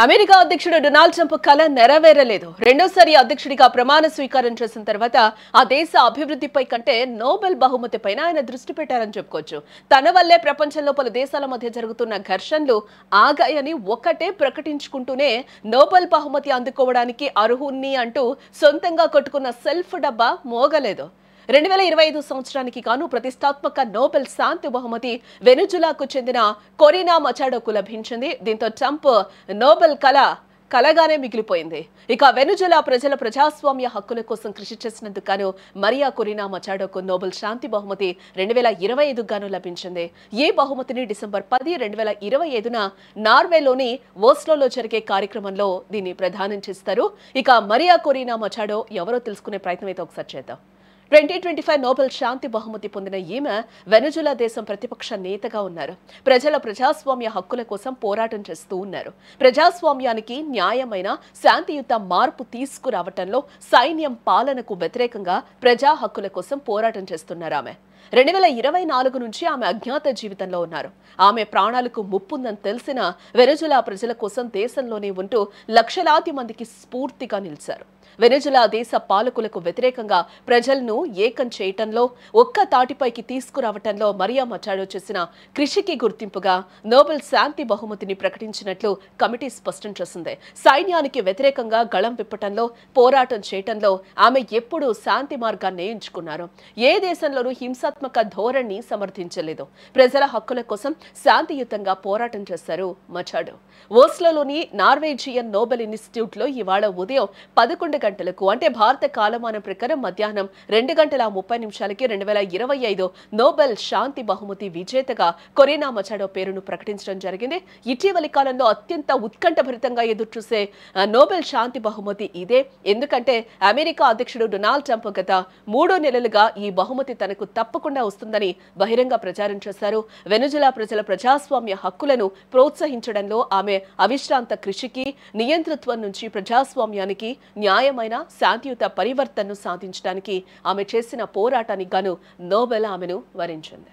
America అధ్యక్షుడు Donald Trump కల నెరవేరలేదు. రెండోసారి అధ్యక్షుడిగా ప్రమాణ స్వీకారం చేసిన తర్వాత ఆ దేశ అభివృద్ధిపై కంటే నోబెల్ బహుమతిపైన ఆయన దృష్టి పెట్టారని చెప్పుకోవచ్చు. తన వల్లే ప్రపంచంలో పలు దేశాల మధ్య జరుగుతున్న ఘర్షణలు ఆగాయని ఒకటే ప్రకటించుకుంటూనే నోబెల్ బహుమతి అందుకోవడానికి అర్హుణ్ణి అంటూ సొంతంగా కొట్టుకున్న సెల్ఫ్ డబ్బా మోగలేదు. 2025 సంవత్సరానికి గాను ప్రతిష్టాత్మక నోబెల్ శాంతి బహుమతి వెనుజులాకు చెందిన కొరీనా మచాడోకు లభించింది. దీంతో ట్రంప్ నోబెల్ కలగానే మిగిలిపోయింది. ఇక వెనుజులా ప్రజల ప్రజాస్వామ్య హక్కుల కోసం కృషి చేసినందుకు గాను మరియా కొరీనా మచాడోకు నోబెల్ శాంతి బహుమతి 2025 గాను లభించింది. ఈ బహుమతిని డిసెంబర్ 10, 2025న నార్వేలోని ఓస్లోలో జరిగే కార్యక్రమంలో దీన్ని ప్రదానం చేస్తారు. ఇక మరియా కొరీనా మచాడో ఎవరో తెలుసుకునే ప్రయత్నం అయితే ఒకసారి చేద్దాం. 2025 నోబెల్ శాంతి బహుమతి పొందిన ఈమె వెనుజులా దేశం ప్రతిపక్ష నేతగా ఉన్నారు. ప్రజల ప్రజాస్వామ్య హక్కుల కోసం పోరాటం చేస్తూ ఉన్నారు. ప్రజాస్వామ్యానికి న్యాయమైన శాంతియుత మార్పు తీసుకురావటంలో సైన్యం పాలనకు వ్యతిరేకంగా ప్రజా హక్కుల కోసం పోరాటం చేస్తున్నారు. ఆమె 2024 నుంచి ఆమె అజ్ఞాత జీవితంలో ఉన్నారు. ఆమె ప్రాణాలకు ముప్పుందని తెలిసిన వెనుజులా ప్రజల కోసం దేశంలోనే ఉంటూ లక్షలాది మందికి స్ఫూర్తిగా నిలిచారు. వెనుజులా దేశ పాలకులకు వ్యతిరేకంగా ప్రజలను ఏకం చేయటంలో, ఒక్క తాటిపైకి తీసుకురావటంలో మరియా మచాడో చేసిన కృషికి గుర్తింపుగా నోబెల్ శాంతి బహుమతిని ప్రకటించినట్లు కమిటీ స్పష్టం చేసింది. సైన్యానికి వ్యతిరేకంగా గళం విప్పటంలో, పోరాటం చేయటంలో ఆమె ఎప్పుడూ శాంతి మార్గాన్ని ఎంచుకున్నారు. ఏ దేశంలోనూ హింసాత్మక ధోరణి సమర్థించలేదు. ప్రజల హక్కుల కోసం శాంతియుతంగా పోరాటం చేశారు మచాడో. ఓస్లోలోని నార్వేజియన్ నోబెల్ ఇన్స్టిట్యూట్ లో ఇవాళ ఉదయం 11 గంటలకు అంటే భారత కాలమానం ప్రకారం మధ్యాహ్నం 2:30 2025 నోబెల్ శాంతి బహుమతి విజేతగా కొరీనా మచాడో పేరును ప్రకటించడం జరిగింది. ఇటీవలి కాలంలో అత్యంత ఉత్కంఠభరితంగా ఎదురుచూసే నోబెల్ శాంతి బహుమతి ఇదే. ఎందుకంటే అమెరికా అధ్యక్షుడు డొనాల్డ్ ట్రంప్ గత 3 నెలలుగా ఈ బహుమతి తనకు తప్పకుండా వస్తుందని బహిరంగ ప్రచారం చేశారు. వెనుజులా ప్రజల ప్రజాస్వామ్య హక్కులను ప్రోత్సహించడంలో ఆమె అవిశ్రాంత కృషికి, నియంతృత్వం నుంచి ప్రజాస్వామ్యానికి న్యాయమైన శాంతియుత పరివర్తనను సాధించడానికి ఆమె చేసిన పోరాటానికి గాను నోబెల్ ఆమెను వరించింది.